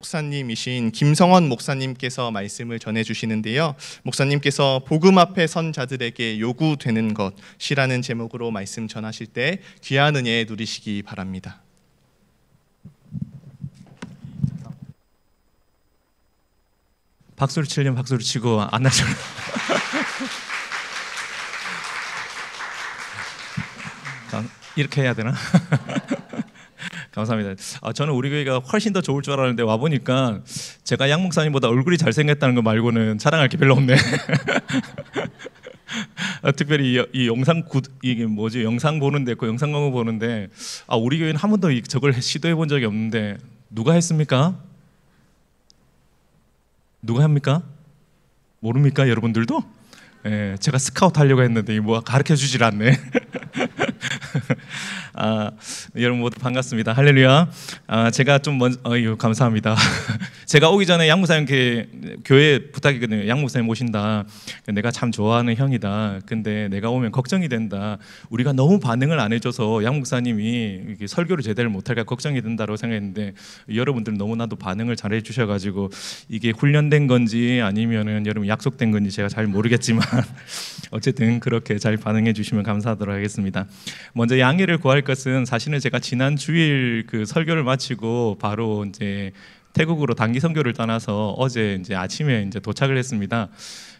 목사님이신 김성원 목사님께서 말씀을 전해주시는데요. 목사님께서 복음 앞에 선 자들에게 요구되는 것이라는 제목으로 말씀 전하실 때 귀한 은혜 누리시기 바랍니다. 박수를 치려면 박수를 치고 안 나죠. 이렇게 해야 되나? 감사합니다. 저는 우리 교회가 훨씬 더 좋을 줄 알았는데 와보니까 제가 양 목사님보다 얼굴이 잘생겼다는 거 말고는 자랑할 게 별로 없네. 특별히 이 이게 뭐지? 영상 보는데 그 영상 광고 보는데 우리 교회는 한 번도 저걸 시도해 본 적이 없는데 누가 했습니까? 누가 합니까? 모릅니까 여러분들도? 예, 제가 스카우트 하려고 했는데 뭐 가르쳐 주질 않네. 여러분 모두 반갑습니다. 할렐루야. 제가 좀 먼저 감사합니다. 제가 오기 전에 양 목사님 교회 부탁이거든요. 양 목사님 모신다. 내가 참 좋아하는 형이다. 근데 내가 오면 걱정이 된다. 우리가 너무 반응을 안 해줘서 양 목사님이 설교를 제대로 못할까 걱정이 된다고 생각했는데 여러분들 너무나도 반응을 잘해 주셔가지고 이게 훈련된 건지 아니면은 여러분 약속된 건지 제가 잘 모르겠지만 어쨌든 그렇게 잘 반응해 주시면 감사하도록 하겠습니다. 먼저 양해를 구할 것은 사실은 제가 지난 주일 그 설교를 마치고 바로 이제 태국으로 단기 선교를 떠나서 어제 이제 아침에 이제 도착을 했습니다.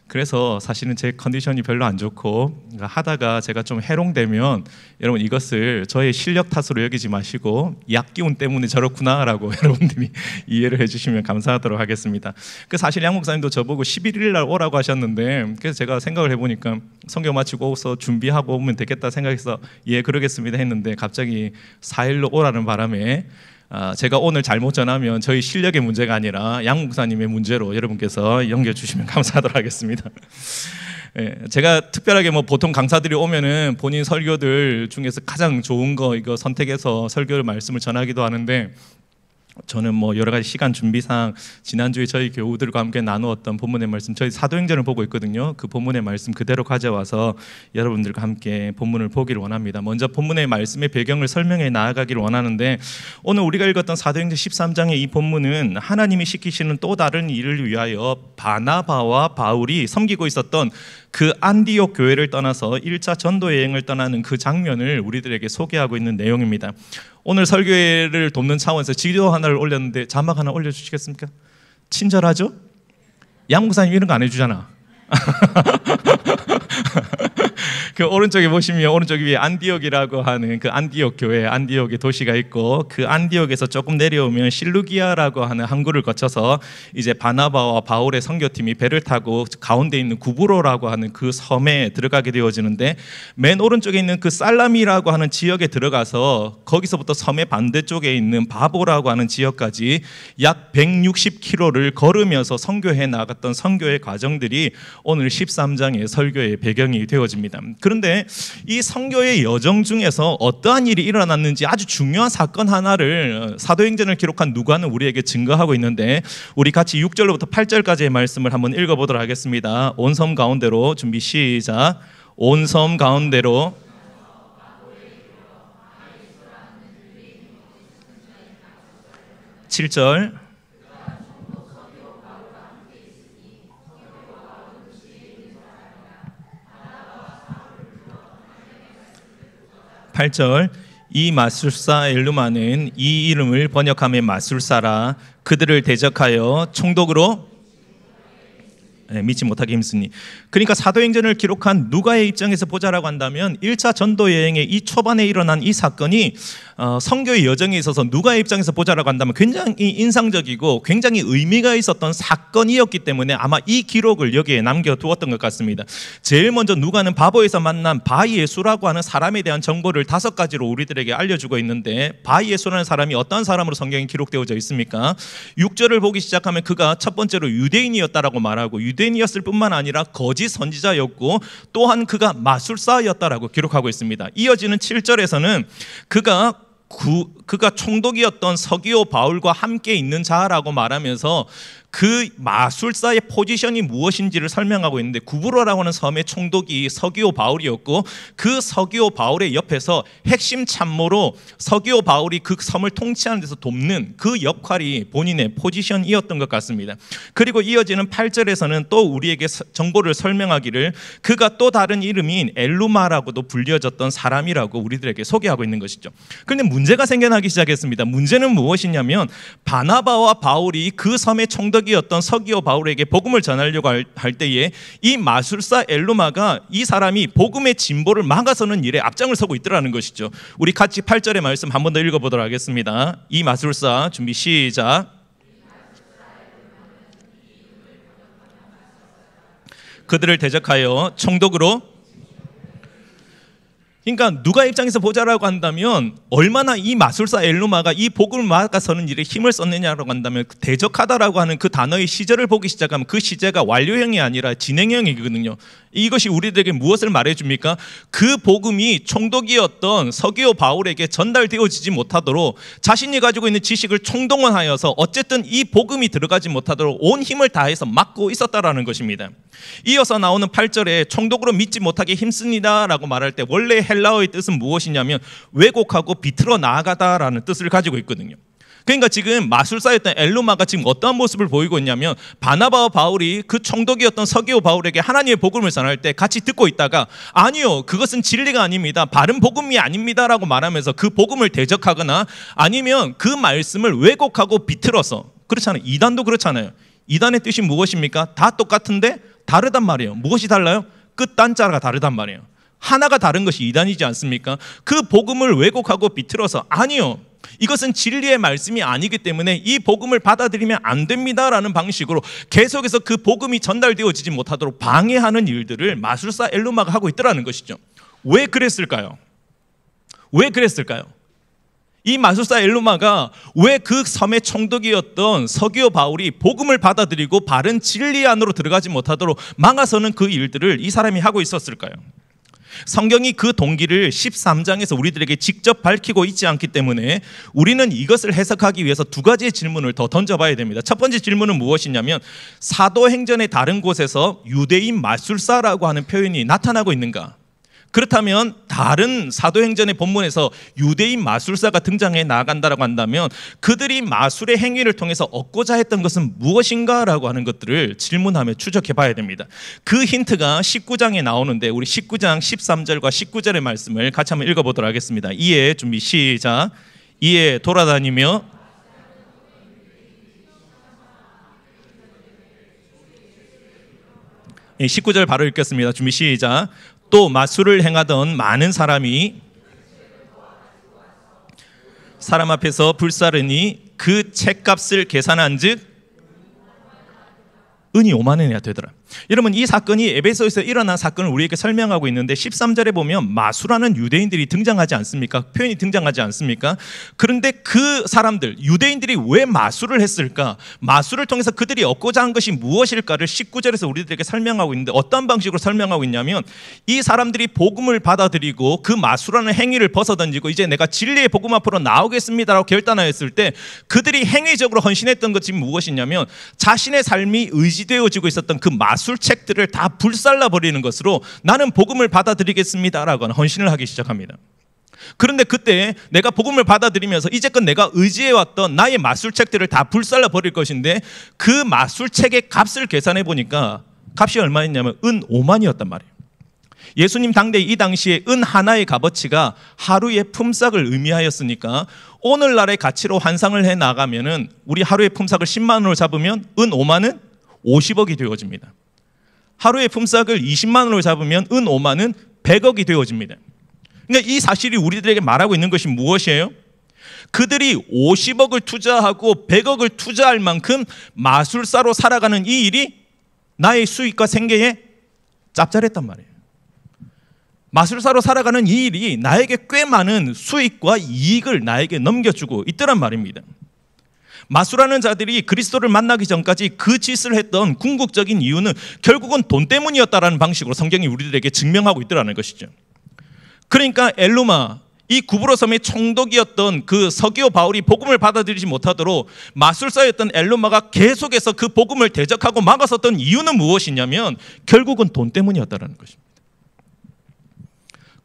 그래서 사실은 제 컨디션이 별로 안 좋고 하다가 제가 좀 해롱되면 여러분 이것을 저의 실력 탓으로 여기지 마시고 약 기운 때문에 저렇구나라고 여러분들이 이해를 해주시면 감사하도록 하겠습니다. 그 사실 양 목사님도 저보고 11일 날 오라고 하셨는데 그래서 제가 생각을 해보니까 선교 마치고 오서 준비하고 오면 되겠다 생각해서 예 그러겠습니다 했는데 갑자기 4일로 오라는 바람에 제가 오늘 잘못 전하면 저희 실력의 문제가 아니라 양 목사님의 문제로 여러분께서 연결주시면 감사하도록 하겠습니다. 예, 제가 특별하게 뭐 보통 강사들이 오면은 본인 설교들 중에서 가장 좋은 거 이거 선택해서 설교를 말씀을 전하기도 하는데 저는 뭐 여러 가지 시간 준비상 지난주에 저희 교우들과 함께 나누었던 본문의 말씀 저희 사도행전을 보고 있거든요. 그 본문의 말씀 그대로 가져와서 여러분들과 함께 본문을 보기를 원합니다. 먼저 본문의 말씀의 배경을 설명해 나아가기를 원하는데 오늘 우리가 읽었던 사도행전 13장의 이 본문은 하나님이 시키시는 또 다른 일을 위하여 바나바와 바울이 섬기고 있었던 그 안디옥 교회를 떠나서 1차 전도 여행을 떠나는 그 장면을 우리들에게 소개하고 있는 내용입니다. 오늘 설교회를 돕는 차원에서 지도 하나를 올렸는데 자막 하나 올려주시겠습니까? 친절하죠? 양 목사님 이런 거 안 해주잖아. 그 오른쪽에 보시면 오른쪽 위에 안디옥이라고 하는 그 안디옥 교회, 안디옥의 도시가 있고 그 안디옥에서 조금 내려오면 실루기아라고 하는 항구를 거쳐서 이제 바나바와 바울의 선교팀이 배를 타고 가운데 있는 구브로라고 하는 그 섬에 들어가게 되어지는데 맨 오른쪽에 있는 그 살라미라고 하는 지역에 들어가서 거기서부터 섬의 반대쪽에 있는 바보라고 하는 지역까지 약 160km를 걸으면서 선교해 나갔던 선교의 과정들이 오늘 13장의 설교의 배경이 되어집니다. 그런데 이 선교의 여정 중에서 어떠한 일이 일어났는지 아주 중요한 사건 하나를 사도행전을 기록한 누가는 우리에게 증거하고 있는데 우리 같이 6절로부터 8절까지의 말씀을 한번 읽어보도록 하겠습니다. 온 섬 가운데로 준비 시작. 온 섬 가운데로 (7절) 8절 이 마술사 엘루마는 이 이름을 번역하며 마술사라 그들을 대적하여 총독으로 믿지 못하게 힘쓰니. 그러니까 사도행전을 기록한 누가의 입장에서 보자라고 한다면 1차 전도 여행의 이 초반에 일어난 이 사건이 선교의 여정에 있어서 누가의 입장에서 보자라고 한다면 굉장히 인상적이고 굉장히 의미가 있었던 사건이었기 때문에 아마 이 기록을 여기에 남겨두었던 것 같습니다. 제일 먼저 누가는 바보에서 만난 바이예수라고 하는 사람에 대한 정보를 5가지로 우리들에게 알려주고 있는데 바이예수라는 사람이 어떤 사람으로 성경에 기록되어져 있습니까? 6절을 보기 시작하면 그가 첫 번째로 유대인이었다라고 말하고 유대인이었을 뿐만 아니라 거짓 선지자였고 또한 그가 마술사였다라고 기록하고 있습니다. 이어지는 7절에서는 그가 그가 총독이었던 서기오 바울과 함께 있는 자라고 말하면서 그 마술사의 포지션이 무엇인지를 설명하고 있는데, 구브로라고 하는 섬의 총독이 서기오 바울이었고, 그 서기오 바울의 옆에서 핵심 참모로 서기오 바울이 그 섬을 통치하는 데서 돕는 그 역할이 본인의 포지션이었던 것 같습니다. 그리고 이어지는 8절에서는 또 우리에게 정보를 설명하기를 그가 또 다른 이름인 엘루마라고도 불려졌던 사람이라고 우리들에게 소개하고 있는 것이죠. 그런데 문제가 생겨나기 시작했습니다. 문제는 무엇이냐면, 바나바와 바울이 그 섬의 총독이었던 서기오 바울에게 복음을 전하려고 할 때에 이 마술사 엘루마가 이 사람이 복음의 진보를 막아서는 일에 앞장을 서고 있더라는 것이죠. 우리 같이 8절의 말씀 한 번 더 읽어보도록 하겠습니다. 이 마술사, 준비 시작. 그들을 대적하여 총독으로, 그러니까 누가 입장에서 보자라고 한다면 얼마나 이 마술사 엘루마가 이 복음을 막아서는 일에 힘을 썼느냐라고 한다면, 대적하다라고 하는 그 단어의 시제를 보기 시작하면 그 시제가 완료형이 아니라 진행형이거든요. 이것이 우리들에게 무엇을 말해줍니까? 그 복음이 총독이었던 서기오 바울에게 전달되어지지 못하도록 자신이 가지고 있는 지식을 총동원하여서 어쨌든 이 복음이 들어가지 못하도록 온 힘을 다해서 막고 있었다라는 것입니다. 이어서 나오는 8절에 총독으로 믿지 못하게 힘씁니다라고 말할 때 원래 헬라어의 뜻은 무엇이냐면 왜곡하고 비틀어 나아가다라는 뜻을 가지고 있거든요. 그러니까 지금 마술사였던 엘루마가 지금 어떠한 모습을 보이고 있냐면, 바나바와 바울이 그 총독이었던 서기오 바울에게 하나님의 복음을 전할 때 같이 듣고 있다가 아니요, 그것은 진리가 아닙니다, 바른 복음이 아닙니다라고 말하면서 그 복음을 대적하거나 아니면 그 말씀을 왜곡하고 비틀어서, 그렇잖아요. 이단도 그렇잖아요. 이단의 뜻이 무엇입니까? 다 똑같은데 다르단 말이에요. 무엇이 달라요? 끝 단자가 다르단 말이에요. 하나가 다른 것이 이단이지 않습니까? 그 복음을 왜곡하고 비틀어서 아니요, 이것은 진리의 말씀이 아니기 때문에 이 복음을 받아들이면 안 됩니다라는 방식으로 계속해서 그 복음이 전달되어지지 못하도록 방해하는 일들을 마술사 엘루마가 하고 있더라는 것이죠. 왜 그랬을까요? 왜 그랬을까요? 이 마술사 엘루마가 왜 그 섬의 총독이었던 서기오 바울이 복음을 받아들이고 바른 진리 안으로 들어가지 못하도록 막아서는 그 일들을 이 사람이 하고 있었을까요? 성경이 그 동기를 13장에서 우리들에게 직접 밝히고 있지 않기 때문에 우리는 이것을 해석하기 위해서 두 가지의 질문을 더 던져봐야 됩니다. 첫 번째 질문은 무엇이냐면, 사도행전의 다른 곳에서 유대인 마술사라고 하는 표현이 나타나고 있는가? 그렇다면 다른 사도행전의 본문에서 유대인 마술사가 등장해 나간다라고 한다면 그들이 마술의 행위를 통해서 얻고자 했던 것은 무엇인가라고 하는 것들을 질문하며 추적해 봐야 됩니다. 그 힌트가 19장에 나오는데 우리 19장 13절과 19절의 말씀을 같이 한번 읽어보도록 하겠습니다. 이에 준비 시작. 이에 돌아다니며 이 19절 바로 읽겠습니다. 준비 시작. 또 마술을 행하던 많은 사람이 사람 앞에서 불사르니 그 책값을 계산한 즉 은이 5만 원이나 되더라. 여러분, 이 사건이 에베소에서 일어난 사건을 우리에게 설명하고 있는데 13절에 보면 마술하는 유대인들이 등장하지 않습니까? 표현이 등장하지 않습니까? 그런데 그 사람들, 유대인들이 왜 마술을 했을까? 마술을 통해서 그들이 얻고자 한 것이 무엇일까를 19절에서 우리들에게 설명하고 있는데 어떤 방식으로 설명하고 있냐면, 이 사람들이 복음을 받아들이고 그 마술하는 행위를 벗어던지고 이제 내가 진리의 복음 앞으로 나오겠습니다라고 결단하였을 때 그들이 행위적으로 헌신했던 것이 무엇이냐면, 자신의 삶이 의지되어지고 있었던 그 마술책들을 다 불살라버리는 것으로 나는 복음을 받아들이겠습니다라고 하는 헌신을 하기 시작합니다. 그런데 그때 내가 복음을 받아들이면서 이제껏 내가 의지해왔던 나의 마술책들을 다 불살라버릴 것인데 그 마술책의 값을 계산해 보니까 값이 얼마였냐면 은 5만이었단 말이에요. 예수님 당대 이 당시에 은 하나의 값어치가 하루의 품삯을 의미하였으니까 오늘날의 가치로 환상을 해 나가면은 우리 하루의 품삯을 10만 원으로 잡으면 은 5만은 50억이 되어집니다. 하루의 품삯을 20만 원으로 잡으면 은 5만은 100억이 되어집니다. 그러니까 이 사실이 우리들에게 말하고 있는 것이 무엇이에요? 그들이 50억을 투자하고 100억을 투자할 만큼 마술사로 살아가는 이 일이 나의 수익과 생계에 짭짤했단 말이에요. 마술사로 살아가는 이 일이 나에게 꽤 많은 수익과 이익을 나에게 넘겨주고 있더란 말입니다. 마술하는 자들이 그리스도를 만나기 전까지 그 짓을 했던 궁극적인 이유는 결국은 돈 때문이었다라는 방식으로 성경이 우리들에게 증명하고 있더라는 것이죠. 그러니까 엘루마, 이 구브로 섬의 총독이었던 그 서기오 바울이 복음을 받아들이지 못하도록 마술사였던 엘로마가 계속해서 그 복음을 대적하고 막았었던 이유는 무엇이냐면 결국은 돈 때문이었다는 것입니다.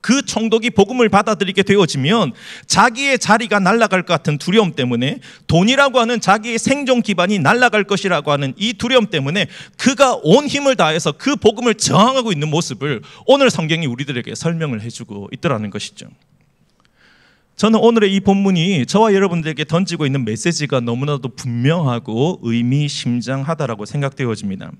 그 총독이 복음을 받아들이게 되어지면 자기의 자리가 날아갈 것 같은 두려움 때문에, 돈이라고 하는 자기의 생존 기반이 날아갈 것이라고 하는 이 두려움 때문에 그가 온 힘을 다해서 그 복음을 저항하고 있는 모습을 오늘 성경이 우리들에게 설명을 해주고 있더라는 것이죠. 저는 오늘의 이 본문이 저와 여러분들에게 던지고 있는 메시지가 너무나도 분명하고 의미심장하다라고 생각되어집니다.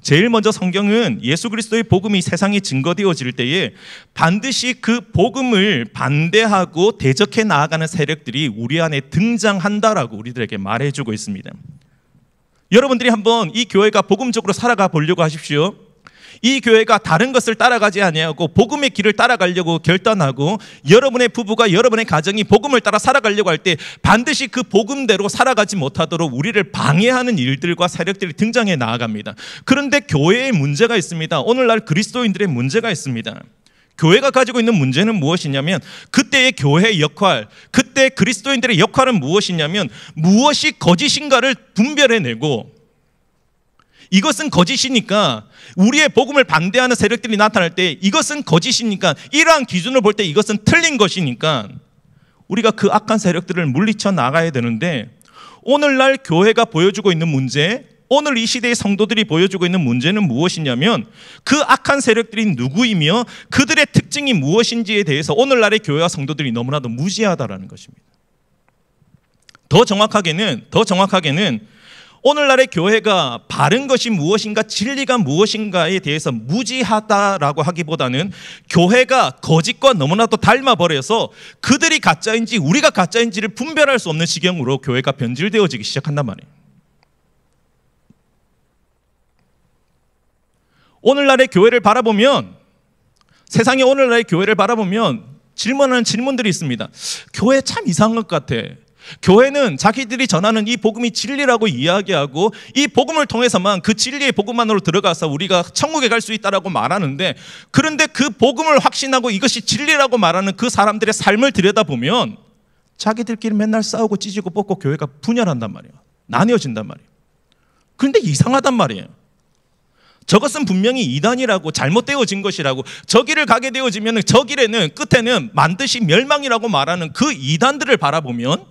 제일 먼저 성경은 예수 그리스도의 복음이 세상에 증거되어질 때에 반드시 그 복음을 반대하고 대적해 나아가는 세력들이 우리 안에 등장한다라고 우리들에게 말해주고 있습니다. 여러분들이 한번 이 교회가 복음적으로 살아가 보려고 하십시오. 이 교회가 다른 것을 따라가지 아니하고 복음의 길을 따라가려고 결단하고 여러분의 부부가, 여러분의 가정이 복음을 따라 살아가려고 할 때 반드시 그 복음대로 살아가지 못하도록 우리를 방해하는 일들과 세력들이 등장해 나아갑니다. 그런데 교회에 문제가 있습니다. 오늘날 그리스도인들의 문제가 있습니다. 교회가 가지고 있는 문제는 무엇이냐면, 그때의 교회의 역할, 그때 그리스도인들의 역할은 무엇이냐면 무엇이 거짓인가를 분별해내고, 이것은 거짓이니까 우리의 복음을 반대하는 세력들이 나타날 때 이것은 거짓이니까, 이러한 기준을 볼 때 이것은 틀린 것이니까 우리가 그 악한 세력들을 물리쳐 나가야 되는데, 오늘날 교회가 보여주고 있는 문제, 오늘 이 시대의 성도들이 보여주고 있는 문제는 무엇이냐면 그 악한 세력들이 누구이며 그들의 특징이 무엇인지에 대해서 오늘날의 교회와 성도들이 너무나도 무지하다라는 것입니다. 더 정확하게는 오늘날의 교회가 바른 것이 무엇인가, 진리가 무엇인가에 대해서 무지하다라고 하기보다는 교회가 거짓과 너무나도 닮아버려서 그들이 가짜인지 우리가 가짜인지를 분별할 수 없는 지경으로 교회가 변질되어지기 시작한단 말이에요. 오늘날의 교회를 바라보면, 세상의 오늘날의 교회를 바라보면 질문하는 질문들이 있습니다. 교회 참 이상한 것 같아. 교회는 자기들이 전하는 이 복음이 진리라고 이야기하고 이 복음을 통해서만, 그 진리의 복음만으로 들어가서 우리가 천국에 갈 수 있다라고 말하는데, 그런데 그 복음을 확신하고 이것이 진리라고 말하는 그 사람들의 삶을 들여다보면 자기들끼리 맨날 싸우고 찢고 뽑고 교회가 분열한단 말이에요. 나뉘어진단 말이에요. 그런데 이상하단 말이에요. 저것은 분명히 이단이라고, 잘못되어진 것이라고, 저 길을 가게 되어지면 저 길에는 끝에는 반드시 멸망이라고 말하는 그 이단들을 바라보면,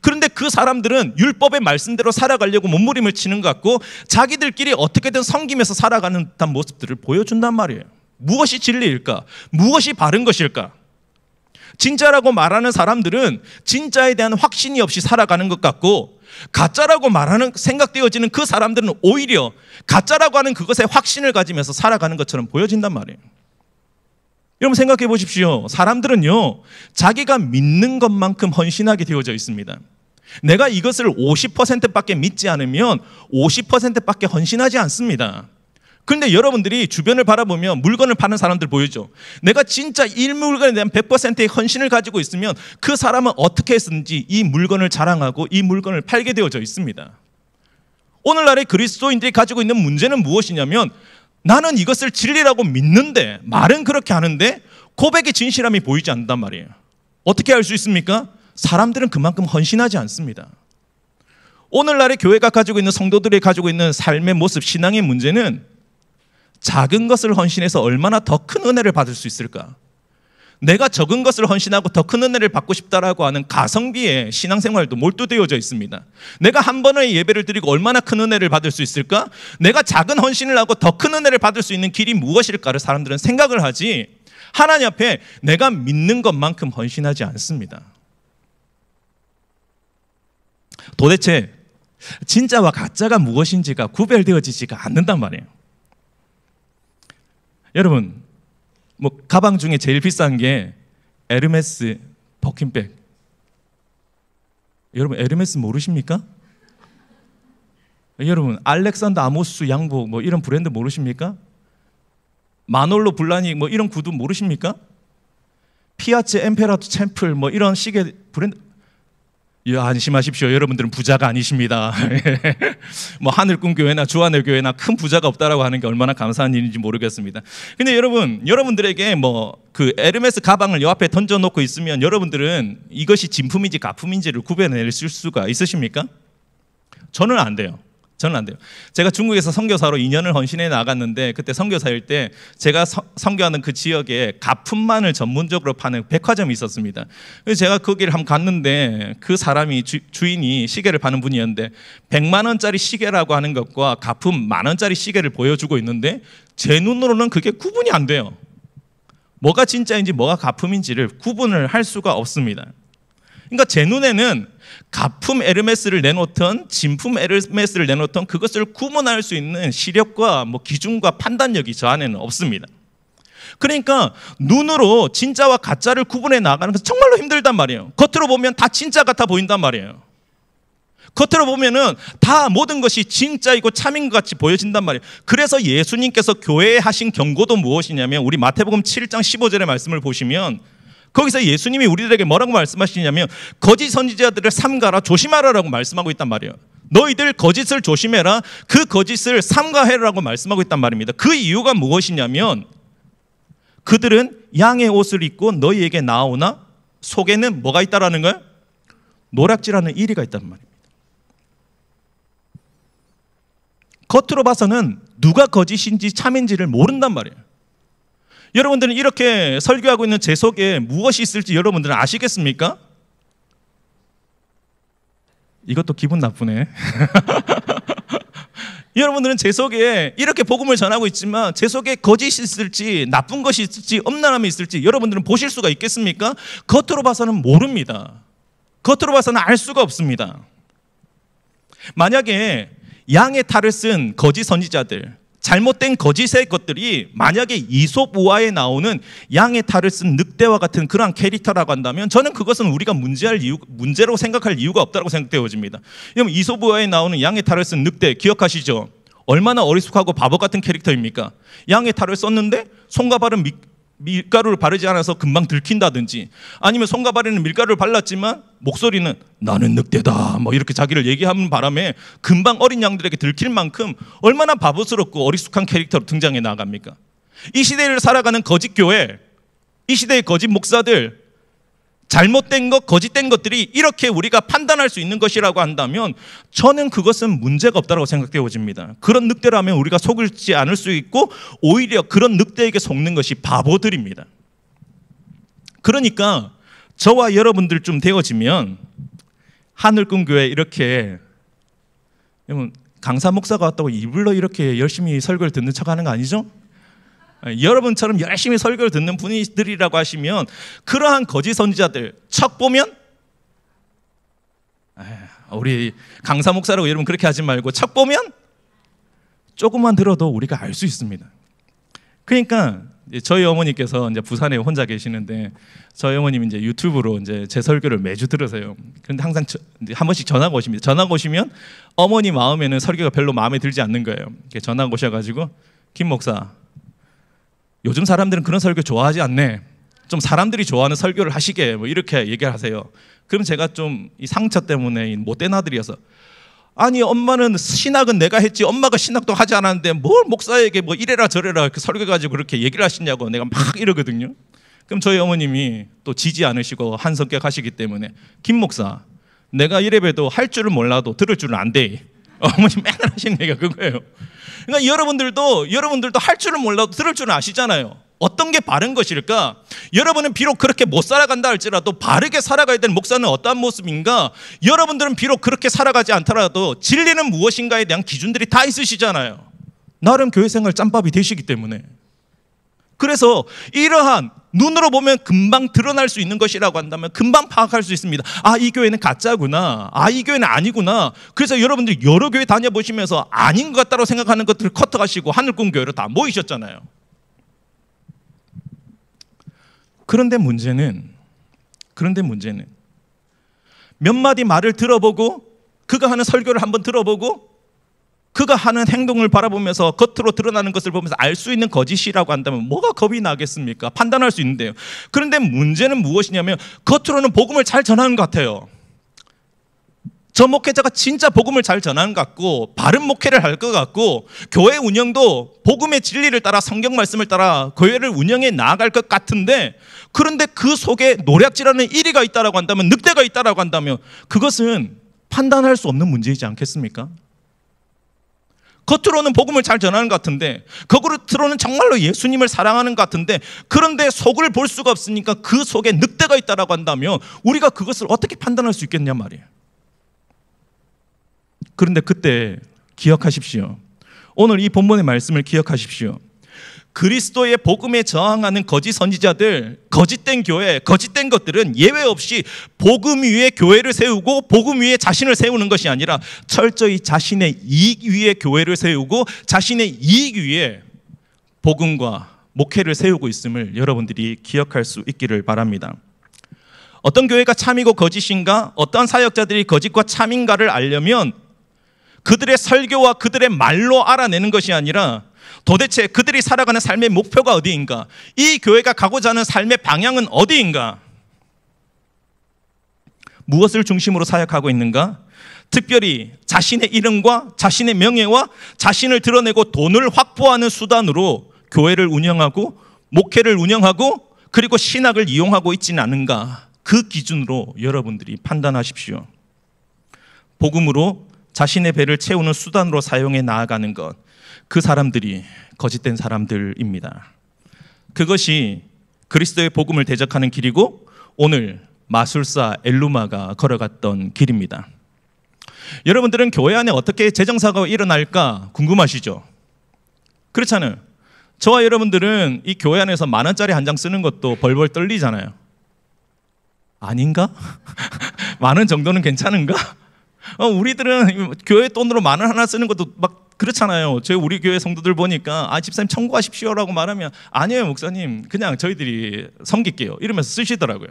그런데 그 사람들은 율법의 말씀대로 살아가려고 몸부림을 치는 것 같고 자기들끼리 어떻게든 섬기면서 살아가는 듯한 모습들을 보여준단 말이에요. 무엇이 진리일까? 무엇이 바른 것일까? 진짜라고 말하는 사람들은 진짜에 대한 확신이 없이 살아가는 것 같고, 가짜라고 말하는 생각되어지는 그 사람들은 오히려 가짜라고 하는 그것에 확신을 가지면서 살아가는 것처럼 보여진단 말이에요. 여러분 생각해 보십시오. 사람들은요, 자기가 믿는 것만큼 헌신하게 되어져 있습니다. 내가 이것을 50%밖에 믿지 않으면 50%밖에 헌신하지 않습니다. 그런데 여러분들이 주변을 바라보면 물건을 파는 사람들 보이죠? 내가 진짜 이 물건에 대한 100%의 헌신을 가지고 있으면 그 사람은 어떻게 했는지 이 물건을 자랑하고 이 물건을 팔게 되어져 있습니다. 오늘날의 그리스도인들이 가지고 있는 문제는 무엇이냐면, 나는 이것을 진리라고 믿는데, 말은 그렇게 하는데 고백의 진실함이 보이지 않는단 말이에요. 어떻게 알 수 있습니까? 사람들은 그만큼 헌신하지 않습니다. 오늘날의 교회가 가지고 있는, 성도들이 가지고 있는 삶의 모습, 신앙의 문제는 작은 것을 헌신해서 얼마나 더 큰 은혜를 받을 수 있을까? 내가 적은 것을 헌신하고 더 큰 은혜를 받고 싶다라고 하는 가성비의 신앙생활도 몰두되어져 있습니다. 내가 한 번의 예배를 드리고 얼마나 큰 은혜를 받을 수 있을까? 내가 작은 헌신을 하고 더 큰 은혜를 받을 수 있는 길이 무엇일까를 사람들은 생각을 하지, 하나님 앞에 내가 믿는 것만큼 헌신하지 않습니다. 도대체 진짜와 가짜가 무엇인지가 구별되어지지가 않는단 말이에요. 여러분, 가방 중에 제일 비싼 게 에르메스 버킨백. 여러분 에르메스 모르십니까? 여러분 알렉산더 아모스 양복 이런 브랜드 모르십니까? 마놀로 블라니 이런 구두 모르십니까? 피아체 엠페라토 챔플 이런 시계 브랜드. 안심하십시오. 여러분들은 부자가 아니십니다. 뭐 하늘꿈 교회나 주하늘 교회나 큰 부자가 없다라고 하는 게 얼마나 감사한 일인지 모르겠습니다. 근데 여러분들에게 뭐 그 에르메스 가방을 요 앞에 던져놓고 있으면 여러분들은 이것이 진품인지 가품인지를 구별해낼 수가 있으십니까? 저는 안 돼요. 저는 안 돼요. 제가 중국에서 선교사로 2년을 헌신해 나갔는데 그때 선교사일 때 제가 선교하는 그 지역에 가품만을 전문적으로 파는 백화점이 있었습니다. 그래서 제가 거기를 한번 갔는데 그 사람이 주인이 시계를 파는 분이었는데 100만 원짜리 시계라고 하는 것과 가품 10,000 원짜리 시계를 보여주고 있는데 제 눈으로는 그게 구분이 안 돼요. 뭐가 진짜인지 뭐가 가품인지를 구분을 할 수가 없습니다. 그러니까 제 눈에는 가품 에르메스를 내놓던 진품 에르메스를 내놓던 그것을 구분할 수 있는 시력과 뭐 기준과 판단력이 저 안에는 없습니다. 그러니까 눈으로 진짜와 가짜를 구분해 나가는 것은 정말로 힘들단 말이에요. 겉으로 보면 다 진짜 같아 보인단 말이에요. 겉으로 보면은 다 모든 것이 진짜이고 참인 것 같이 보여진단 말이에요. 그래서 예수님께서 교회에 하신 경고도 무엇이냐면 우리 마태복음 7장 15절의 말씀을 보시면 거기서 예수님이 우리들에게 뭐라고 말씀하시냐면 거짓 선지자들을 삼가라 조심하라라고 말씀하고 있단 말이에요. 너희들 거짓을 조심해라, 그 거짓을 삼가해라라고 말씀하고 있단 말입니다. 그 이유가 무엇이냐면 그들은 양의 옷을 입고 너희에게 나오나 속에는 뭐가 있다라는 거예요? 노략질하는 이리가 있단 말입니다. 겉으로 봐서는 누가 거짓인지 참인지를 모른단 말이에요. 여러분들은 이렇게 설교하고 있는 제 속에 무엇이 있을지 여러분들은 아시겠습니까? 이것도 기분 나쁘네. 여러분들은 제 속에 이렇게 복음을 전하고 있지만 제 속에 거짓이 있을지 나쁜 것이 있을지 엄란함이 있을지 여러분들은 보실 수가 있겠습니까? 겉으로 봐서는 모릅니다. 겉으로 봐서는 알 수가 없습니다. 만약에 양의 탈을 쓴 거짓 선지자들, 잘못된 거짓의 것들이 만약에 이솝 우화에 나오는 양의 탈을 쓴 늑대와 같은 그러한 캐릭터라고 한다면 저는 그것은 우리가 문제로 생각할 이유가 없다고 생각되어집니다. 여러분 이솝 우화에 나오는 양의 탈을 쓴 늑대 기억하시죠? 얼마나 어리숙하고 바보 같은 캐릭터입니까? 양의 탈을 썼는데 손과 발은 밀가루를 바르지 않아서 금방 들킨다든지 아니면 손과 발에는 밀가루를 발랐지만 목소리는 나는 늑대다 뭐 이렇게 자기를 얘기하는 바람에 금방 어린 양들에게 들킬 만큼 얼마나 바보스럽고 어리숙한 캐릭터로 등장해 나갑니까? 이 시대를 살아가는 거짓 교회, 이 시대의 거짓 목사들, 잘못된 것, 거짓된 것들이 이렇게 우리가 판단할 수 있는 것이라고 한다면 저는 그것은 문제가 없다고 생각되어집니다. 그런 늑대라면 우리가 속지 않을 수 있고 오히려 그런 늑대에게 속는 것이 바보들입니다. 그러니까 저와 여러분들쯤 되어지면 하늘꿈 교회 이렇게 강사 목사가 왔다고 이불로 이렇게 열심히 설교를 듣는 척하는 거 아니죠? 여러분처럼 열심히 설교를 듣는 분들이라고 하시면 그러한 거짓 선지자들 척 보면 우리 강사 목사라고 여러분 그렇게 하지 말고 척 보면 조금만 들어도 우리가 알 수 있습니다. 그러니까 저희 어머니께서 이제 부산에 혼자 계시는데 저희 어머님이 이제 유튜브로 이제 제 설교를 매주 들으세요. 그런데 항상 한 번씩 전화가 오십니다. 전화가 오시면 어머니 마음에는 설교가 별로 마음에 들지 않는 거예요. 전화가 오셔가지고 김 목사 요즘 사람들은 그런 설교 좋아하지 않네. 좀 사람들이 좋아하는 설교를 하시게 뭐 이렇게 얘기를 하세요. 그럼 제가 좀 이 상처 때문에 못된 아들이어서 아니 엄마는 신학은 내가 했지 엄마가 신학도 하지 않았는데 뭘 목사에게 뭐 이래라 저래라 설교 가지고 그렇게 얘기를 하시냐고 내가 막 이러거든요. 그럼 저희 어머님이 또 지지 않으시고 한 성격 하시기 때문에 김 목사 내가 이래봬도 할 줄은 몰라도 들을 줄은 안 돼. 어머니 맨날 하시는 얘기가 그거예요. 그러니까 여러분들도 할 줄은 몰라도 들을 줄은 아시잖아요. 어떤 게 바른 것일까? 여러분은 비록 그렇게 못 살아간다 할지라도 바르게 살아가야 되는 목사는 어떠한 모습인가? 여러분들은 비록 그렇게 살아가지 않더라도 진리는 무엇인가에 대한 기준들이 다 있으시잖아요. 나름 교회 생활 짬밥이 되시기 때문에. 그래서 이러한 눈으로 보면 금방 드러날 수 있는 것이라고 한다면 금방 파악할 수 있습니다. 아, 이 교회는 가짜구나. 아, 이 교회는 아니구나. 그래서 여러분들이 여러 교회 다녀보시면서 아닌 것 같다고 생각하는 것들을 커트하시고 하늘꿈 교회로 다 모이셨잖아요. 그런데 문제는 몇 마디 말을 들어보고 그가 하는 설교를 한번 들어보고 그가 하는 행동을 바라보면서 겉으로 드러나는 것을 보면서 알 수 있는 거짓이라고 한다면 뭐가 겁이 나겠습니까? 판단할 수 있는데요. 그런데 문제는 무엇이냐면 겉으로는 복음을 잘 전하는 것 같아요. 저 목회자가 진짜 복음을 잘 전하는 것 같고 바른 목회를 할 것 같고 교회 운영도 복음의 진리를 따라 성경 말씀을 따라 교회를 운영해 나아갈 것 같은데, 그런데 그 속에 노략질하는 이리가 있다라고 한다면, 늑대가 있다라고 한다면 그것은 판단할 수 없는 문제이지 않겠습니까? 겉으로는 복음을 잘 전하는 것 같은데, 겉으로는 정말로 예수님을 사랑하는 것 같은데, 그런데 속을 볼 수가 없으니까 그 속에 늑대가 있다라고 한다면 우리가 그것을 어떻게 판단할 수 있겠냐 말이에요. 그런데 그때 기억하십시오. 오늘 이 본문의 말씀을 기억하십시오. 그리스도의 복음에 저항하는 거짓 선지자들, 거짓된 교회, 거짓된 것들은 예외 없이 복음 위에 교회를 세우고 복음 위에 자신을 세우는 것이 아니라 철저히 자신의 이익 위에 교회를 세우고 자신의 이익 위에 복음과 목회를 세우고 있음을 여러분들이 기억할 수 있기를 바랍니다. 어떤 교회가 참이고 거짓인가, 어떤 사역자들이 거짓과 참인가를 알려면 그들의 설교와 그들의 말로 알아내는 것이 아니라 도대체 그들이 살아가는 삶의 목표가 어디인가, 이 교회가 가고자 하는 삶의 방향은 어디인가, 무엇을 중심으로 사역하고 있는가, 특별히 자신의 이름과 자신의 명예와 자신을 드러내고 돈을 확보하는 수단으로 교회를 운영하고 목회를 운영하고 그리고 신학을 이용하고 있지는 않은가, 그 기준으로 여러분들이 판단하십시오. 복음으로 자신의 배를 채우는 수단으로 사용해 나아가는 것, 그 사람들이 거짓된 사람들입니다. 그것이 그리스도의 복음을 대적하는 길이고 오늘 마술사 엘루마가 걸어갔던 길입니다. 여러분들은 교회 안에 어떻게 재정사가 일어날까 궁금하시죠? 그렇잖아요. 저와 여러분들은 이 교회 안에서 10,000원짜리 한 장 쓰는 것도 벌벌 떨리잖아요. 아닌가? 10,000원 정도는 괜찮은가? 우리들은 교회 돈으로 10,000원 하나 쓰는 것도 막 그렇잖아요. 우리 교회 성도들 보니까 집사님 청구하십시오라고 말하면 아니에요 목사님, 그냥 저희들이 섬길게요 이러면서 쓰시더라고요.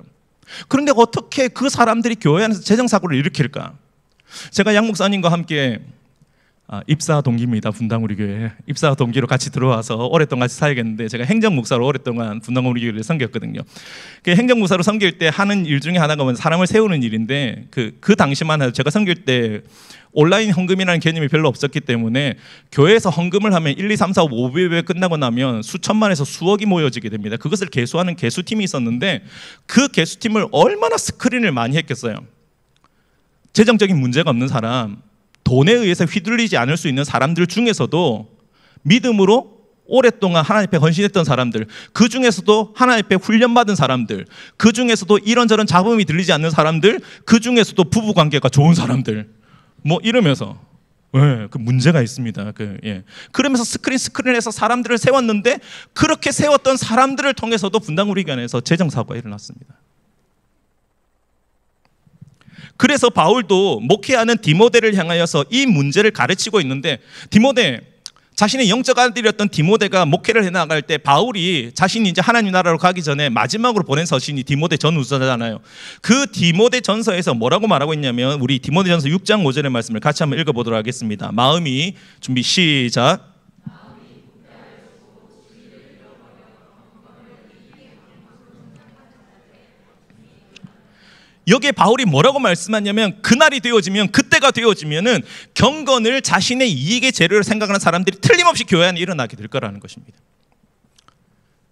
그런데 어떻게 그 사람들이 교회 안에서 재정사고를 일으킬까? 제가 양 목사님과 함께 입사 동기입니다. 분당 우리 교회 입사 동기로 같이 들어와서 오랫동안 같이 사역했는데, 제가 행정 목사로 오랫동안 분당 우리 교회를 섬겼거든요. 그 행정 목사로 섬길 때 하는 일 중에 하나가 뭐냐면 사람을 세우는 일인데, 그 당시만 해도 제가 섬길 때 온라인 헌금이라는 개념이 별로 없었기 때문에 교회에서 헌금을 하면 1, 2, 3, 4, 5, 500 끝나고 나면 수천만에서 수억이 모여지게 됩니다. 그것을 개수하는 개수팀이 있었는데 그 개수팀을 얼마나 스크린을 많이 했겠어요. 재정적인 문제가 없는 사람, 돈에 의해서 휘둘리지 않을 수 있는 사람들 중에서도 믿음으로 오랫동안 하나님 앞에 헌신했던 사람들, 그 중에서도 하나님 앞에 훈련받은 사람들, 그 중에서도 이런저런 잡음이 들리지 않는 사람들, 그 중에서도 부부관계가 좋은 사람들, 뭐 이러면서 그 문제가 있습니다. 그러면서 스크린에서 사람들을 세웠는데, 그렇게 세웠던 사람들을 통해서도 분당 우리 교회에서 재정사고가 일어났습니다. 그래서 바울도 목회하는 디모데를 향하여서 이 문제를 가르치고 있는데, 자신의 영적 아들이었던 디모데가 목회를 해나갈 때 바울이 자신이 이제 하나님 나라로 가기 전에 마지막으로 보낸 서신이 디모데 전후서잖아요. 그 디모데 전서에서 뭐라고 말하고 있냐면, 우리 디모데 전서 6장 5절의 말씀을 같이 한번 읽어보도록 하겠습니다. 마음이 준비 시작. 여기에 바울이 뭐라고 말씀하냐면, 그날이 되어지면, 그때가 되어지면은 경건을 자신의 이익의 재료로 생각하는 사람들이 틀림없이 교회 안에 일어나게 될 거라는 것입니다.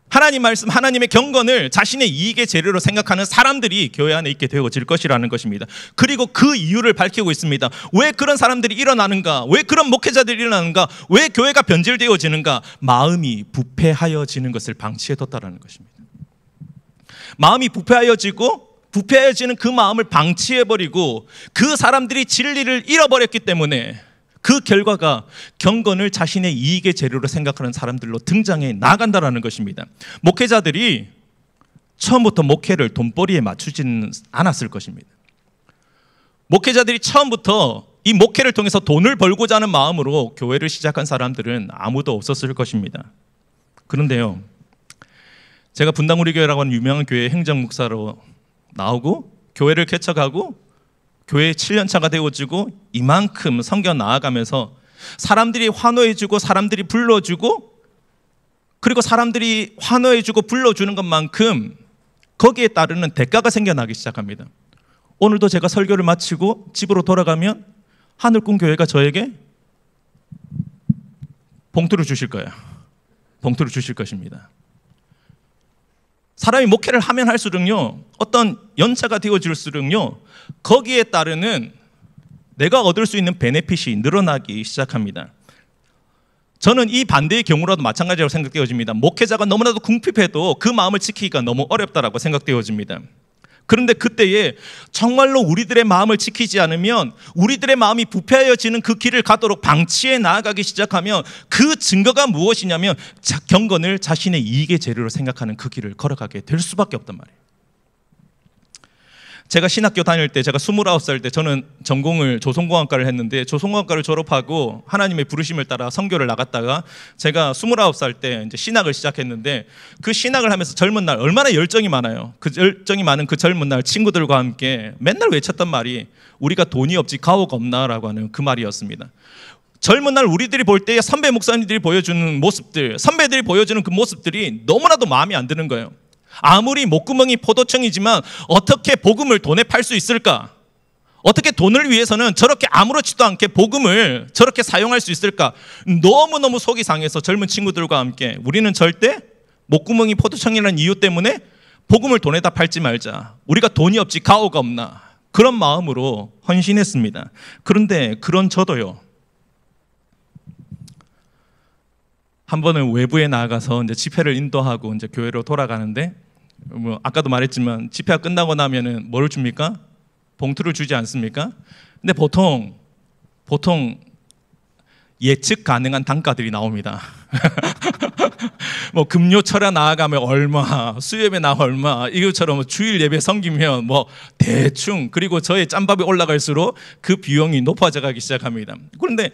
하나님 말씀, 하나님의 경건을 자신의 이익의 재료로 생각하는 사람들이 교회 안에 있게 되어질 것이라는 것입니다. 그리고 그 이유를 밝히고 있습니다. 왜 그런 사람들이 일어나는가? 왜 그런 목회자들이 일어나는가? 왜 교회가 변질되어지는가? 마음이 부패하여지는 것을 방치해뒀다는 것입니다. 마음이 부패하여지는 그 마음을 방치해버리고 그 사람들이 진리를 잃어버렸기 때문에 그 결과가 경건을 자신의 이익의 재료로 생각하는 사람들로 등장해 나간다는 것입니다. 목회자들이 처음부터 목회를 돈벌이에 맞추지는 않았을 것입니다. 목회자들이 처음부터 이 목회를 통해서 돈을 벌고자 하는 마음으로 교회를 시작한 사람들은 아무도 없었을 것입니다. 그런데요, 제가 분당 우리 교회라고 하는 유명한 교회 행정 목사로 나오고 교회를 개척하고 교회 7년차가 되어지고 이만큼 섬겨 나아가면서 사람들이 환호해주고 사람들이 불러주고, 그리고 사람들이 환호해주고 불러주는 것만큼 거기에 따르는 대가가 생겨나기 시작합니다. 오늘도 제가 설교를 마치고 집으로 돌아가면 하늘꿈교회가 저에게 봉투를 주실 거예요. 봉투를 주실 것입니다. 사람이 목회를 하면 할수록요, 어떤 연차가 되어질수록요, 거기에 따르는 내가 얻을 수 있는 베네핏이 늘어나기 시작합니다. 저는 이 반대의 경우라도 마찬가지라고 생각되어집니다. 목회자가 너무나도 궁핍해도 그 마음을 지키기가 너무 어렵다라고 생각되어집니다. 그런데 그때에 정말로 우리들의 마음을 지키지 않으면 우리들의 마음이 부패하여지는 그 길을 가도록 방치해 나아가기 시작하면 그 증거가 무엇이냐면 경건을 자신의 이익의 재료로 생각하는 그 길을 걸어가게 될 수밖에 없단 말이에요. 제가 신학교 다닐 때, 제가 29살 때 저는 전공을 조선공학과를 했는데, 조선공학과를 졸업하고 하나님의 부르심을 따라 선교를 나갔다가 제가 29살 때 이제 신학을 시작했는데, 그 신학을 하면서 젊은 날 얼마나 열정이 많아요. 그 열정이 많은 그 젊은 날 친구들과 함께 맨날 외쳤던 말이 우리가 돈이 없지 가오가 없나라고 하는 그 말이었습니다. 젊은 날 우리들이 볼 때 선배 목사님들이 보여주는 모습들, 선배들이 보여주는 그 모습들이 너무나도 마음에 안 드는 거예요. 아무리 목구멍이 포도청이지만 어떻게 복음을 돈에 팔 수 있을까? 어떻게 돈을 위해서는 저렇게 아무렇지도 않게 복음을 저렇게 사용할 수 있을까? 너무너무 속이 상해서 젊은 친구들과 함께 우리는 절대 목구멍이 포도청이라는 이유 때문에 복음을 돈에다 팔지 말자. 우리가 돈이 없지 가오가 없나. 그런 마음으로 헌신했습니다. 그런데 그런 저도요, 한 번은 외부에 나가서 이제 집회를 인도하고 이제 교회로 돌아가는데, 뭐 아까도 말했지만 집회가 끝나고 나면은 뭘 줍니까? 봉투를 주지 않습니까? 근데 보통 예측 가능한 단가들이 나옵니다. 뭐 금요철에 나아가면 얼마, 수요일에 나가 얼마, 이것처럼 주일 예배 섬기면 뭐 대충, 그리고 저의 짬밥이 올라갈수록 그 비용이 높아져 가기 시작합니다. 그런데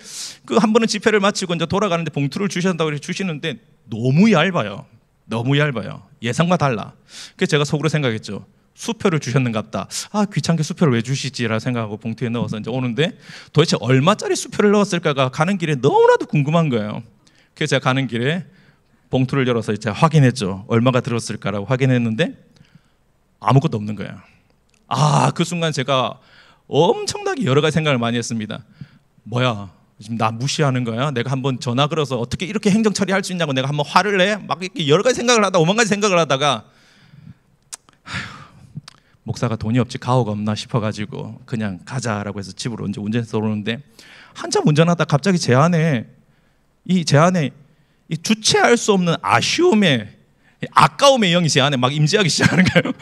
그 한 번은 집회를 마치고 이제 돌아가는데 봉투를 주신다고 주시는데 너무 얇아요. 너무 얇아요. 예상과 달라. 그래서 제가 속으로 생각했죠. 수표를 주셨는갑다. 아, 귀찮게 수표를 왜 주시지라 생각하고 봉투에 넣어서 이제 오는데 도대체 얼마짜리 수표를 넣었을까가 가는 길에 너무나도 궁금한 거예요. 그래서 제가 가는 길에 봉투를 열어서 이제 확인했죠. 얼마가 들었을까라고 확인했는데 아무것도 없는 거예요. 아, 그 순간 제가 엄청나게 여러 가지 생각을 많이 했습니다. 뭐야, 지금 나 무시하는 거야? 내가 한번 전화 걸어서 어떻게 이렇게 행정 처리할 수 있냐고 내가 한번 화를 내? 막 이렇게 여러 가지 생각을 하다 오만 가지 생각을 하다가 목사가 돈이 없지 가오가 없나 싶어가지고 그냥 가자라고 해서 집으로 이제 운전해서 오는데, 한참 운전하다 갑자기 제 안에 이 주체할 수 없는 아쉬움의, 아까움의 영이 제 안에 막 임재하기 시작하는 거예요.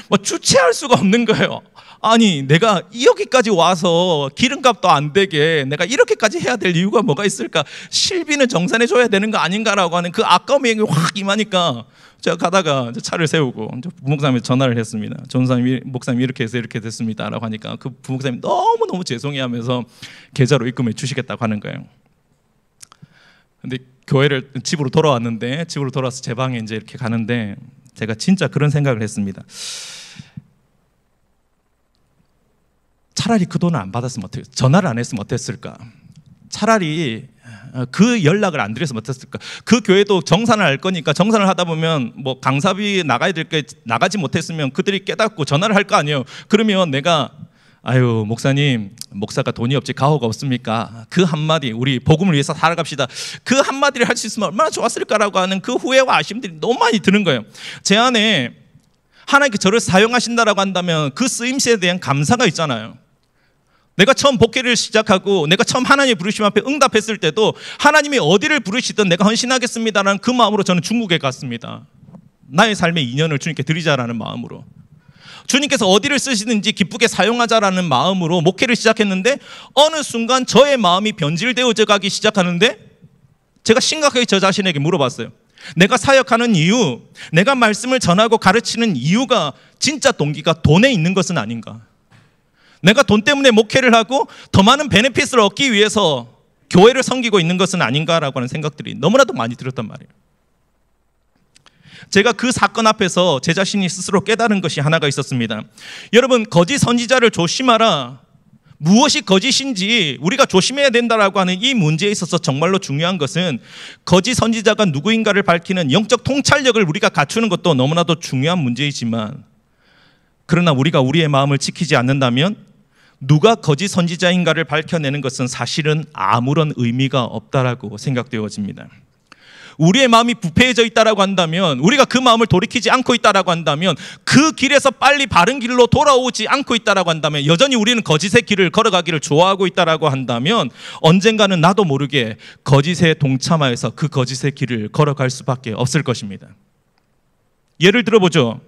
뭐 주체할 수가 없는 거예요. 아니, 내가 여기까지 와서 기름값도 안 되게 내가 이렇게까지 해야 될 이유가 뭐가 있을까? 실비는 정산해 줘야 되는 거 아닌가라고 하는 그 아까움의 영이 확 임하니까 제가 가다가 차를 세우고 부목사님한테 전화를 했습니다. 목사님 이렇게 해서 이렇게 됐습니다라고 하니까 그 부목사님이 너무너무 죄송해하면서 계좌로 입금해 주시겠다고 하는 거예요. 근데 교회를 집으로 돌아왔는데, 집으로 돌아와서 제 방에 이제 이렇게 가는데 제가 진짜 그런 생각을 했습니다. 차라리 그 돈을 안 받았으면 전화를 안 했으면 어땠을까? 차라리 그 연락을 안 드렸으면 어땠을까? 그 교회도 정산을 할 거니까 정산을 하다 보면 뭐 강사비 나가야 될 게 나가지 못했으면 그들이 깨닫고 전화를 할 거 아니에요. 그러면 내가 아유, 목사님, 목사가 돈이 없지 가오가 없습니까? 그 한마디, 우리 복음을 위해서 살아갑시다. 그 한마디를 할 수 있으면 얼마나 좋았을까라고 하는 그 후회와 아쉬움들이 너무 많이 드는 거예요. 제 안에 하나님께 저를 사용하신다라고 한다면 그 쓰임새에 대한 감사가 있잖아요. 내가 처음 복회를 시작하고 내가 처음 하나님의 부르심 앞에 응답했을 때도 하나님이 어디를 부르시든 내가 헌신하겠습니다라는 그 마음으로 저는 중국에 갔습니다. 나의 삶의 인연을 주님께 드리자라는 마음으로, 주님께서 어디를 쓰시든지 기쁘게 사용하자라는 마음으로 목회를 시작했는데, 어느 순간 저의 마음이 변질되어져 가기 시작하는데 제가 심각하게 저 자신에게 물어봤어요. 내가 사역하는 이유, 내가 말씀을 전하고 가르치는 이유가 진짜 동기가 돈에 있는 것은 아닌가? 내가 돈 때문에 목회를 하고 더 많은 베네핏을 얻기 위해서 교회를 섬기고 있는 것은 아닌가라고 하는 생각들이 너무나도 많이 들었단 말이에요. 제가 그 사건 앞에서 제 자신이 스스로 깨달은 것이 하나가 있었습니다. 여러분, 거짓 선지자를 조심하라. 무엇이 거짓인지 우리가 조심해야 된다라고 하는 이 문제에 있어서 정말로 중요한 것은 거짓 선지자가 누구인가를 밝히는 영적 통찰력을 우리가 갖추는 것도 너무나도 중요한 문제이지만, 그러나 우리가 우리의 마음을 지키지 않는다면 누가 거짓 선지자인가를 밝혀내는 것은 사실은 아무런 의미가 없다라고 생각되어집니다. 우리의 마음이 부패해져 있다라고 한다면, 우리가 그 마음을 돌이키지 않고 있다라고 한다면, 그 길에서 빨리 바른 길로 돌아오지 않고 있다라고 한다면, 여전히 우리는 거짓의 길을 걸어가기를 좋아하고 있다라고 한다면 언젠가는 나도 모르게 거짓에 동참하여서 그 거짓의 길을 걸어갈 수밖에 없을 것입니다. 예를 들어보죠.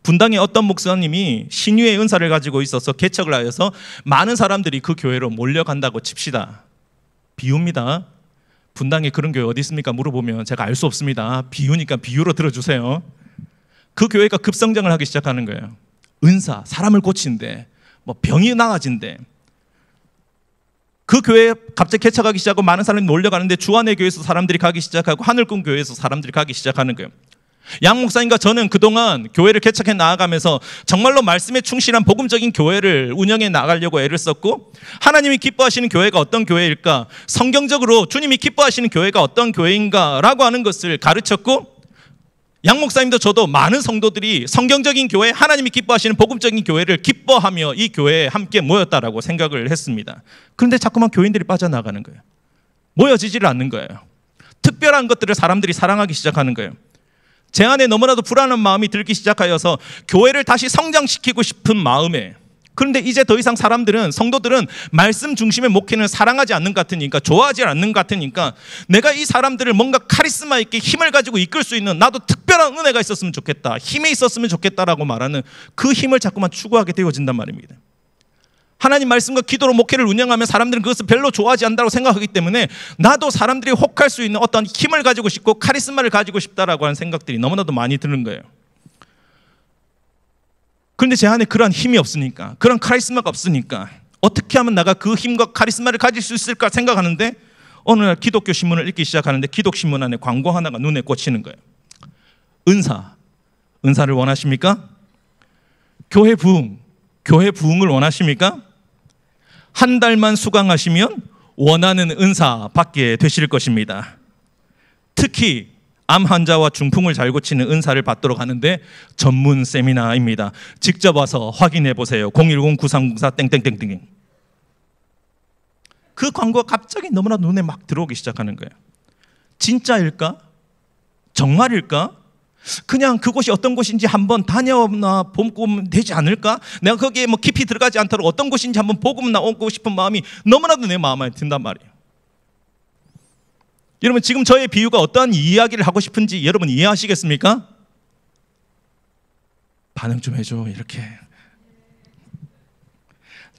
분당의 어떤 목사님이 신유의 은사를 가지고 있어서 개척을 하여서 많은 사람들이 그 교회로 몰려간다고 칩시다. 비유입니다. 분당에 그런 교회 어디 있습니까? 물어보면 제가 알 수 없습니다. 비유니까 비유로 들어주세요. 그 교회가 급성장을 하기 시작하는 거예요. 은사, 사람을 고친대, 병이 나아진대. 그 교회에 갑자기 개척하기 시작하고 많은 사람이 몰려가는데 주안의 교회에서 사람들이 가기 시작하고 하늘꿈 교회에서 사람들이 가기 시작하는 거예요. 양 목사님과 저는 그동안 교회를 개척해 나아가면서 정말로 말씀에 충실한 복음적인 교회를 운영해 나가려고 애를 썼고, 하나님이 기뻐하시는 교회가 어떤 교회일까, 성경적으로 주님이 기뻐하시는 교회가 어떤 교회인가라고 하는 것을 가르쳤고, 양 목사님도 저도 많은 성도들이 성경적인 교회, 하나님이 기뻐하시는 복음적인 교회를 기뻐하며 이 교회에 함께 모였다라고 생각을 했습니다. 그런데 자꾸만 교인들이 빠져나가는 거예요. 모여지지를 않는 거예요. 특별한 것들을 사람들이 사랑하기 시작하는 거예요. 제 안에 너무나도 불안한 마음이 들기 시작하여서 교회를 다시 성장시키고 싶은 마음에, 그런데 이제 더 이상 사람들은, 성도들은 말씀 중심의 목회는 사랑하지 않는 것 같으니까, 좋아하지 않는 것 같으니까, 내가 이 사람들을 뭔가 카리스마 있게 힘을 가지고 이끌 수 있는, 나도 특별한 은혜가 있었으면 좋겠다, 힘이 있었으면 좋겠다라고 말하는 그 힘을 자꾸만 추구하게 되어진단 말입니다. 하나님 말씀과 기도로 목회를 운영하면 사람들은 그것을 별로 좋아하지 않는다고 생각하기 때문에 나도 사람들이 혹할 수 있는 어떤 힘을 가지고 싶고 카리스마를 가지고 싶다라고 하는 생각들이 너무나도 많이 드는 거예요. 그런데 제 안에 그러한 힘이 없으니까, 그런 카리스마가 없으니까 어떻게 하면 내가 그 힘과 카리스마를 가질 수 있을까 생각하는데, 어느 날 기독교 신문을 읽기 시작하는데 기독신문 안에 광고 하나가 눈에 꽂히는 거예요. 은사를 원하십니까? 교회 부흥을 원하십니까? 한 달만 수강하시면 원하는 은사 받게 되실 것입니다. 특히 암 환자와 중풍을 잘 고치는 은사를 받도록 하는데 전문 세미나입니다. 직접 와서 확인해 보세요. 010-9394 땡땡땡땡. 그 광고가 갑자기 너무나 눈에 막 들어오기 시작하는 거예요. 진짜일까? 정말일까? 그냥 그곳이 어떤 곳인지 한번 다녀나 보면 되지 않을까? 내가 거기에 깊이 들어가지 않도록 어떤 곳인지 한번 보고만 오고 싶은 마음이 너무나도 내 마음에 든단 말이에요. 여러분, 지금 저의 비유가 어떠한 이야기를 하고 싶은지 여러분 이해하시겠습니까? 반응 좀 해줘. 이렇게.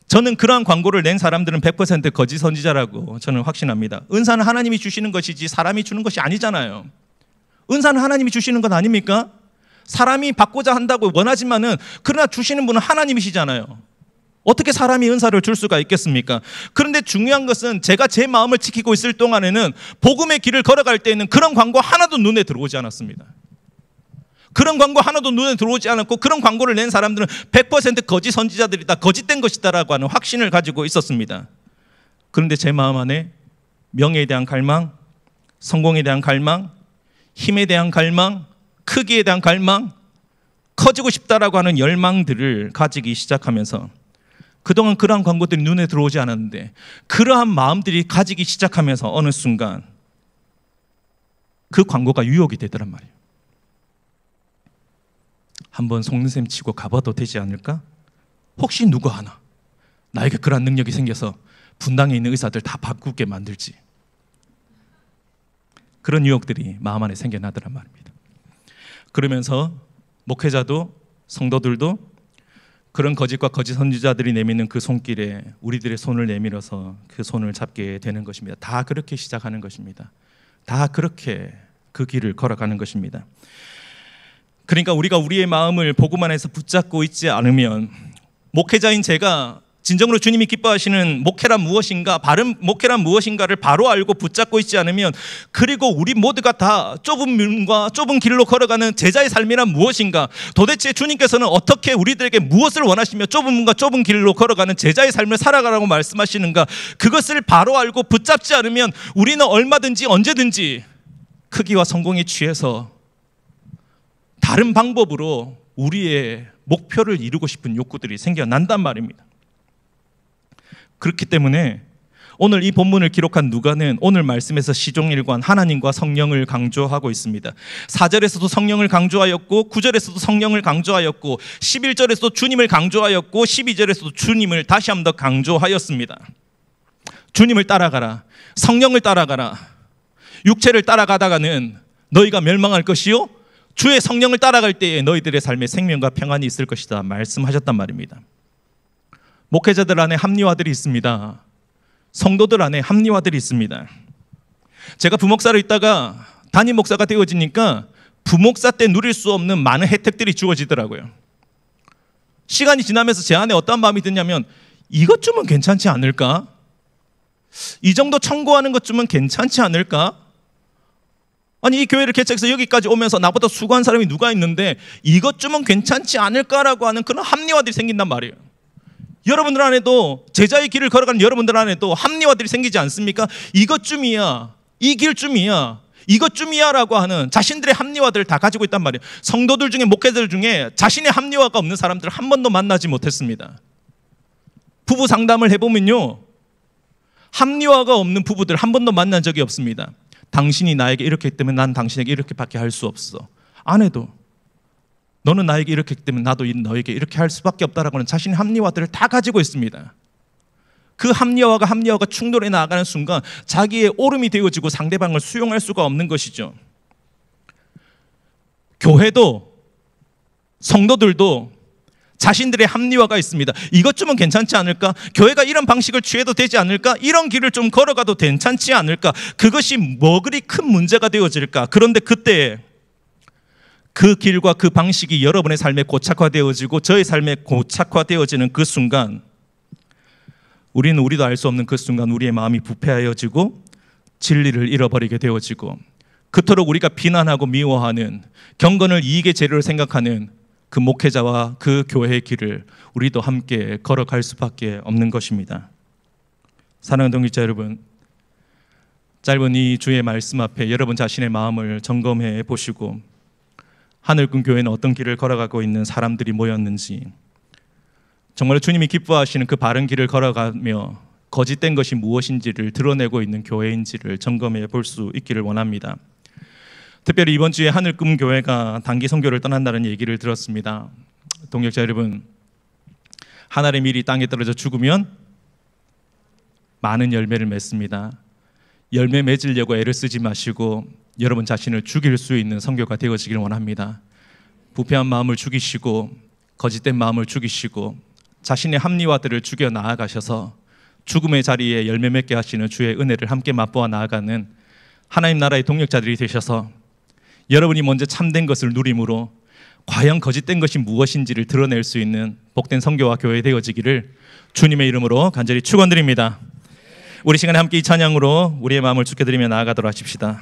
저는 그러한 광고를 낸 사람들은 100% 거짓 선지자라고 저는 확신합니다. 은사는 하나님이 주시는 것이지 사람이 주는 것이 아니잖아요. 은사는 하나님이 주시는 것 아닙니까? 사람이 받고자 한다고 원하지만은, 그러나 주시는 분은 하나님이시잖아요. 어떻게 사람이 은사를 줄 수가 있겠습니까? 그런데 중요한 것은 제가 제 마음을 지키고 있을 동안에는 복음의 길을 걸어갈 때에는 그런 광고 하나도 눈에 들어오지 않았습니다. 그런 광고 하나도 눈에 들어오지 않았고, 그런 광고를 낸 사람들은 100% 거짓 선지자들이다, 거짓된 것이다라고 하는 확신을 가지고 있었습니다. 그런데 제 마음 안에 명예에 대한 갈망, 성공에 대한 갈망, 힘에 대한 갈망, 크기에 대한 갈망, 커지고 싶다라고 하는 열망들을 가지기 시작하면서, 그동안 그러한 광고들이 눈에 들어오지 않았는데 그러한 마음들이 가지기 시작하면서 어느 순간 그 광고가 유혹이 되더란 말이에요. 한번 속는 셈 치고 가봐도 되지 않을까? 혹시 누구 하나 나에게 그러한 능력이 생겨서 분당에 있는 의사들 다 바꾸게 만들지. 그런 유혹들이 마음 안에 생겨나더란 말입니다. 그러면서 목회자도 성도들도 그런 거짓과 거짓 선지자들이 내미는 그 손길에 우리들의 손을 내밀어서 그 손을 잡게 되는 것입니다. 다 그렇게 시작하는 것입니다. 다 그렇게 그 길을 걸어가는 것입니다. 그러니까 우리가 우리의 마음을 복음 안에서 붙잡고 있지 않으면, 목회자인 제가 진정으로 주님이 기뻐하시는 목회란 무엇인가, 바른 목회란 무엇인가를 바로 알고 붙잡고 있지 않으면, 그리고 우리 모두가 다 좁은 문과 좁은 길로 걸어가는 제자의 삶이란 무엇인가, 도대체 주님께서는 어떻게 우리들에게 무엇을 원하시며 좁은 문과 좁은 길로 걸어가는 제자의 삶을 살아가라고 말씀하시는가, 그것을 바로 알고 붙잡지 않으면 우리는 얼마든지 언제든지 크기와 성공에 취해서 다른 방법으로 우리의 목표를 이루고 싶은 욕구들이 생겨난단 말입니다. 그렇기 때문에 오늘 이 본문을 기록한 누가는 오늘 말씀에서 시종일관 하나님과 성령을 강조하고 있습니다. 4절에서도 성령을 강조하였고 9절에서도 성령을 강조하였고 11절에서도 주님을 강조하였고 12절에서도 주님을 다시 한 번 더 강조하였습니다. 주님을 따라가라. 성령을 따라가라. 육체를 따라가다가는 너희가 멸망할 것이요 주의 성령을 따라갈 때에 너희들의 삶에 생명과 평안이 있을 것이다 말씀하셨단 말입니다. 목회자들 안에 합리화들이 있습니다. 성도들 안에 합리화들이 있습니다. 제가 부목사로 있다가 담임 목사가 되어지니까 부목사 때 누릴 수 없는 많은 혜택들이 주어지더라고요. 시간이 지나면서 제 안에 어떤 마음이 드냐면 이것 좀은 괜찮지 않을까? 이 정도 청구하는 것 좀은 괜찮지 않을까? 아니 이 교회를 개척해서 여기까지 오면서 나보다 수고한 사람이 누가 있는데 이것 좀은 괜찮지 않을까라고 하는 그런 합리화들이 생긴단 말이에요. 여러분들 안에도 제자의 길을 걸어가는 여러분들 안에도 합리화들이 생기지 않습니까? 이것쯤이야, 이 길쯤이야, 이것쯤이야라고 하는 자신들의 합리화들을 다 가지고 있단 말이에요. 성도들 중에 목회자들 중에 자신의 합리화가 없는 사람들을 한 번도 만나지 못했습니다. 부부 상담을 해보면요, 합리화가 없는 부부들 한 번도 만난 적이 없습니다. 당신이 나에게 이렇게 했기 때문에 난 당신에게 이렇게밖에 할 수 없어. 아내도 너는 나에게 이렇게 했기 때문에 나도 너에게 이렇게 할 수밖에 없다라고 하는 자신의 합리화들을 다 가지고 있습니다. 그 합리화가 충돌해 나가는 순간 자기의 오름이 되어지고 상대방을 수용할 수가 없는 것이죠. 교회도 성도들도 자신들의 합리화가 있습니다. 이것 좀은 괜찮지 않을까? 교회가 이런 방식을 취해도 되지 않을까? 이런 길을 좀 걸어가도 괜찮지 않을까? 그것이 뭐 그리 큰 문제가 되어질까? 그런데 그때 그 길과 그 방식이 여러분의 삶에 고착화되어지고 저의 삶에 고착화되어지는 그 순간 우리도 알 수 없는 그 순간 우리의 마음이 부패하여지고 진리를 잃어버리게 되어지고 그토록 우리가 비난하고 미워하는 경건을 이익의 재료로 생각하는 그 목회자와 그 교회의 길을 우리도 함께 걸어갈 수밖에 없는 것입니다. 사랑하는 동역자 여러분, 짧은 이 주의 말씀 앞에 여러분 자신의 마음을 점검해 보시고 하늘군 교회는 어떤 길을 걸어가고 있는 사람들이 모였는지, 정말로 주님이 기뻐하시는 그 바른 길을 걸어가며 거짓된 것이 무엇인지를 드러내고 있는 교회인지를 점검해 볼 수 있기를 원합니다. 특별히 이번 주에 하늘꿈 교회가 단기 선교를 떠난다는 얘기를 들었습니다. 동역자 여러분, 하늘의 밀이 땅에 떨어져 죽으면 많은 열매를 맺습니다. 열매 맺으려고 애를 쓰지 마시고 여러분 자신을 죽일 수 있는 선교가 되어지길 원합니다. 부패한 마음을 죽이시고 거짓된 마음을 죽이시고 자신의 합리화들을 죽여 나아가셔서 죽음의 자리에 열매 맺게 하시는 주의 은혜를 함께 맛보아 나아가는 하나님 나라의 동역자들이 되셔서 여러분이 먼저 참된 것을 누림으로 과연 거짓된 것이 무엇인지를 드러낼 수 있는 복된 선교와 교회 되어지기를 주님의 이름으로 간절히 축원드립니다. 우리 시간에 함께 이 찬양으로 우리의 마음을 주께 드리며 나아가도록 하십시다.